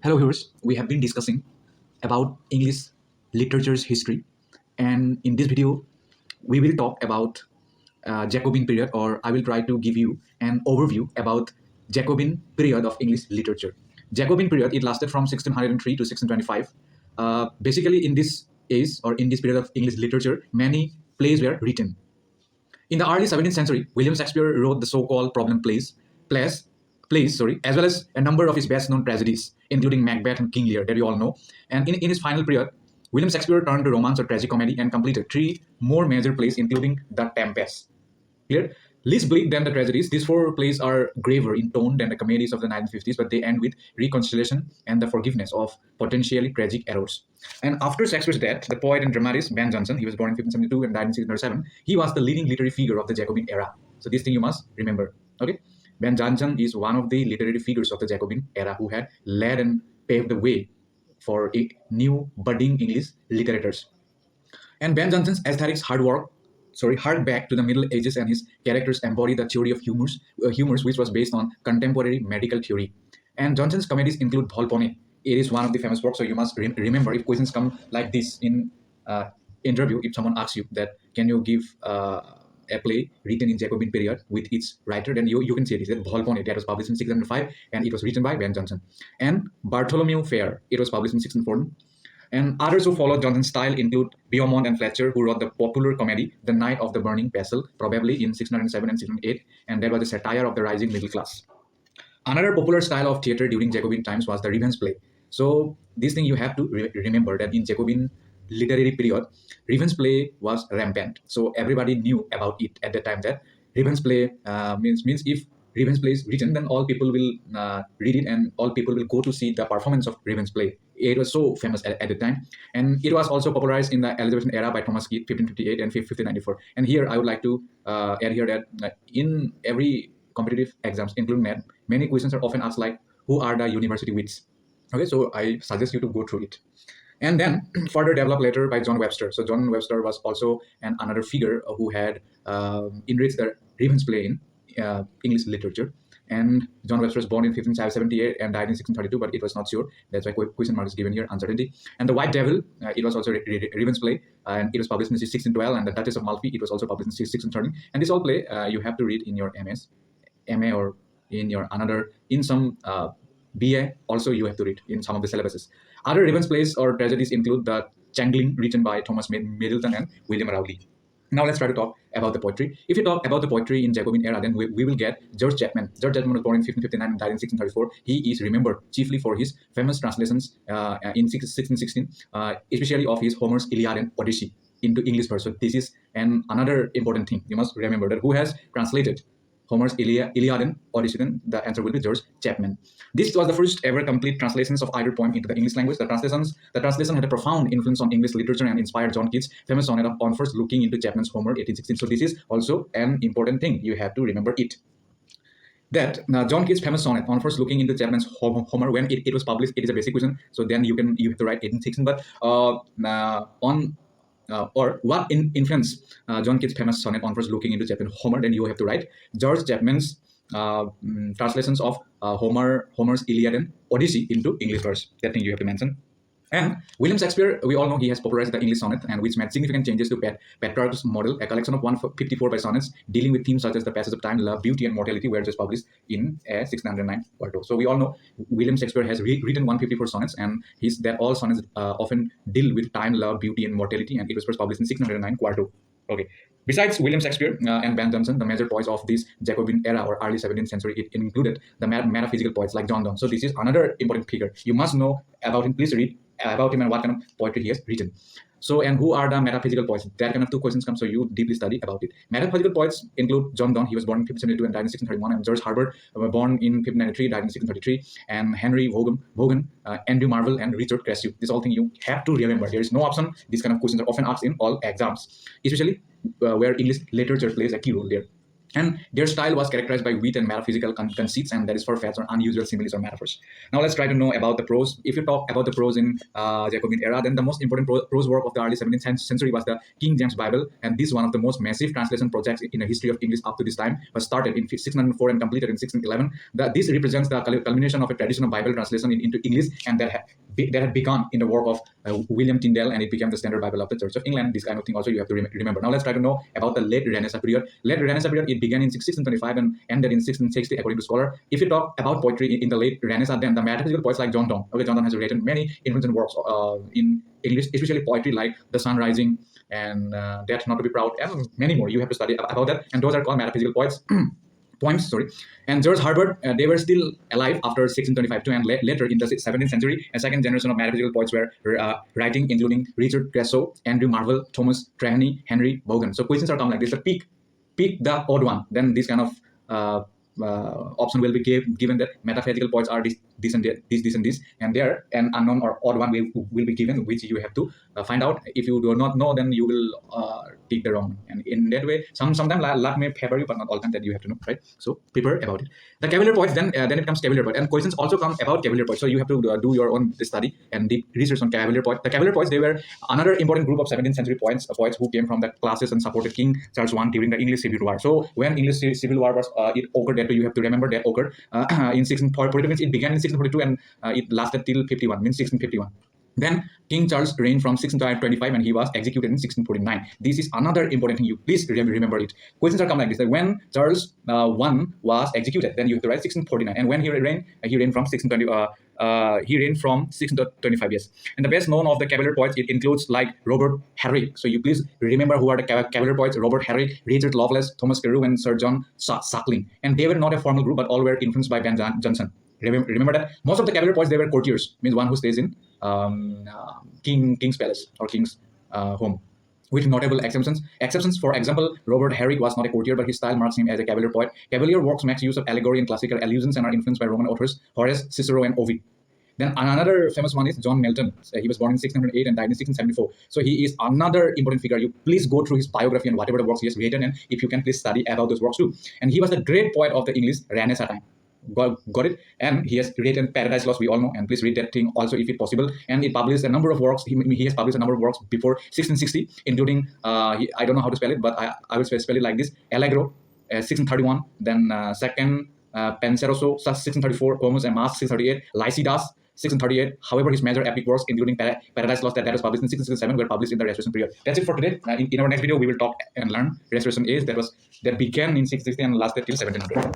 Hello viewers, we have been discussing about English literature's history, and in this video we will talk about Jacobin period, or I will try to give you an overview about Jacobin period of English literature. Jacobin period, it lasted from 1603 to 1625. Basically in this age, or in this period of English literature, many plays were written. In the early 17th century, William Shakespeare wrote the so-called problem plays, as well as a number of his best-known tragedies, including Macbeth and King Lear, that you all know. And in his final period, William Shakespeare turned to romance or tragicomedy and completed three more major plays, including The Tempest. Clear? Less bleak than the tragedies, these four plays are graver in tone than the comedies of the 1950s, but they end with reconciliation and the forgiveness of potentially tragic errors. And after Shakespeare's death, the poet and dramatist Ben Jonson, he was born in 1572 and died in 1637, he was the leading literary figure of the Jacobin era. So this thing you must remember. Okay, Ben Jonson is one of the literary figures of the Jacobin era who had led and paved the way for a new budding English literatures. And Ben Jonson's aesthetics hark back to the Middle Ages, and his characters embody the theory of humors which was based on contemporary medical theory. And Jonson's comedies include Volpone. It is one of the famous works, so you must remember if questions come like this in interview. If someone asks you that, can you give a play written in Jacobin period with its writer, then you can say this, that Volpone, that was published in 1605 and it was written by Ben Jonson. And Bartholomew Fair, it was published in 1614. And others who followed Jonson's style include Beaumont and Fletcher, who wrote the popular comedy The Knight of the Burning Pestle, probably in 1607 and 1608, and that was a satire of the rising middle class. Another popular style of theater during Jacobin times was the revenge play. So this thing you have to remember, that in Jacobin literary period, revenge play was rampant. So everybody knew about it at the time, that revenge play means if revenge play is written, then all people will read it and all people will go to see the performance of revenge play. It was so famous at the time, and it was also popularized in the Elizabethan era by Thomas Keith, 1558 and 1594. And here I would like to add here that in every competitive exams, including NET, many questions are often asked like, who are the university wits? Okay, so I suggest you to go through it. And then further developed later by John Webster. So John Webster was also another figure who had enriched the revenge play in English literature. And John Webster was born in 1578 and died in 1632, but it was not sure. That's why question mark is given here, uncertainty. And The White Devil, it was also a revenge play, and it was published in 1612. And The Duchess of Malfi, it was also published in 1630. And this all play you have to read in your MA, or in your in some BA, also you have to read in some of the syllabuses. Other revenge plays or tragedies include The Changling, written by Thomas Middleton and William Rowley. Now let's try to talk about the poetry. If you talk about the poetry in Jacobin era, then we will get George Chapman. George Chapman was born in 1559 and died in 1634. He is remembered chiefly for his famous translations in 1616, especially of his Homer's Iliad and Odyssey into English verse. So this is another important thing. You must remember that who has translated Homer's Iliad and Odyssey, then the answer will be George Chapman. This was the first ever complete translations of either poem into the English language. The translation had a profound influence on English literature and inspired John Keats' famous sonnet of On First Looking into Chapman's Homer, 1816. So this is also an important thing. You have to remember it. That John Keats' famous sonnet On First Looking into Chapman's Homer, when it was published, it is a basic question. So then you have to write 1816. But or what influenced John Keats' famous sonnet On First Looking into Chapman's Homer, then you have to write George Chapman's translations of Homer's Iliad and Odyssey into English verse. That thing you have to mention. And William Shakespeare, we all know he has popularized the English sonnet, and which made significant changes to Petrarch's model, a collection of 154 by sonnets dealing with themes such as the passage of time, love, beauty, and mortality, were just published in 1609 quarto. So we all know William Shakespeare has written 154 sonnets, and that all sonnets often deal with time, love, beauty, and mortality, and it was first published in 1609 quarto. Okay. Besides William Shakespeare and Ben Jonson, the major poets of this Jacobin era or early 17th century, it included the metaphysical poets like John Donne. So this is another important figure. You must know about him. Please read about him and what kind of poetry he has written. So, and who are the metaphysical poets? That kind of two questions come, so you deeply study about it. Metaphysical poets include John Donne, he was born in 1572 and died in 1631, and George Herbert, born in 1593, died in 1633, and Henry Vaughan, Andrew Marvell, and Richard Crassus. This all thing you have to remember. There is no option. These kind of questions are often asked in all exams, especially where English literature plays a key role there. And their style was characterized by wit and metaphysical conceits, and that is for fads or unusual similes or metaphors. Now let's try to know about the prose. If you talk about the prose in Jacobin era, then the most important prose work of the early 17th century was the King James Bible, and this one of the most massive translation projects in the history of English up to this time was started in 1604 and completed in 1611. This represents the culmination of a tradition of Bible translation into English, and that had begun in the work of William Tyndale, and it became the standard Bible of the Church of England. This kind of thing also you have to remember. Now let's try to know about the late Renaissance period. Late Renaissance period, it began in 1625 and ended in 1660 according to scholar. If you talk about poetry in the late Renaissance, then the metaphysical poets like John Donne. Okay, John Donne has written many influential works in English, especially poetry like The Sun Rising and Death Not to Be Proud, and many more. You have to study about that, and those are called metaphysical poems, sorry. And George Herbert, they were still alive after 1625 too, and later in the 17th century, a second generation of metaphysical poets were writing, including Richard Creso, Andrew Marvell, Thomas Traherne, Henry Vaughan. So questions are come like this: pick the odd one. Then this kind of option will be given that metaphysical poets are this and this, and there an unknown or odd one will be given, which you have to find out. If you do not know, then you will take the wrong. And in that way, sometimes luck may favor you, but not all time. That you have to know, right? So prepare about it. The Cavalier poets, then it comes Cavalier poet, and questions also come about Cavalier poets. So you have to do your own study and deep research on Cavalier poet. The Cavalier poets, they were another important group of 17th century poets who came from the classes and supported King Charles I during the English Civil War. So when English Civil War was it occurred, that you have to remember that occurred in 1642. Means it began in 1642 and it lasted till 51, means 1651. Then King Charles reigned from 1625 and he was executed in 1649. This is another important thing. You please remember it. Questions are come like this: like when Charles I was executed, then you have to write 1649. And when he reigned from 1620. He reigned from 1625 years. And the best known of the Cavalier poets, it includes like Robert Herrick. So you please remember who are the Cavalier poets: Robert Herrick, Richard Lovelace, Thomas Carew, and Sir John Suckling. And they were not a formal group, but all were influenced by Ben Jonson. Remember that most of the Cavalier poets, they were courtiers, means one who stays in King's palace or King's home, with notable exceptions. For example, Robert Herrick was not a courtier, but his style marks him as a Cavalier poet. Cavalier works makes use of allegory and classical allusions and are influenced by Roman authors Horace, Cicero, and Ovid. Then another famous one is John Milton. He was born in 1608 and died in 1674. So he is another important figure. You please go through his biography and whatever the works he has written, and if you can, please study about those works too. And he was a great poet of the English Renaissance time. Got it? And he has written Paradise Lost, we all know, and please read that thing also if it possible. And it published a number of works. He has published a number of works before 1660, including I don't know how to spell it, but I will spell it like this: Allegro, 1631, then second Penseroso, 1634, Comus and Mas, 1638, Lycidas, 1638. However, his major epic works, including Paradise Lost, that was published in 1667, were published in the Restoration period. That's it for today. In our next video, we will talk and learn Restoration Age that began in 1660 and lasted till 1700.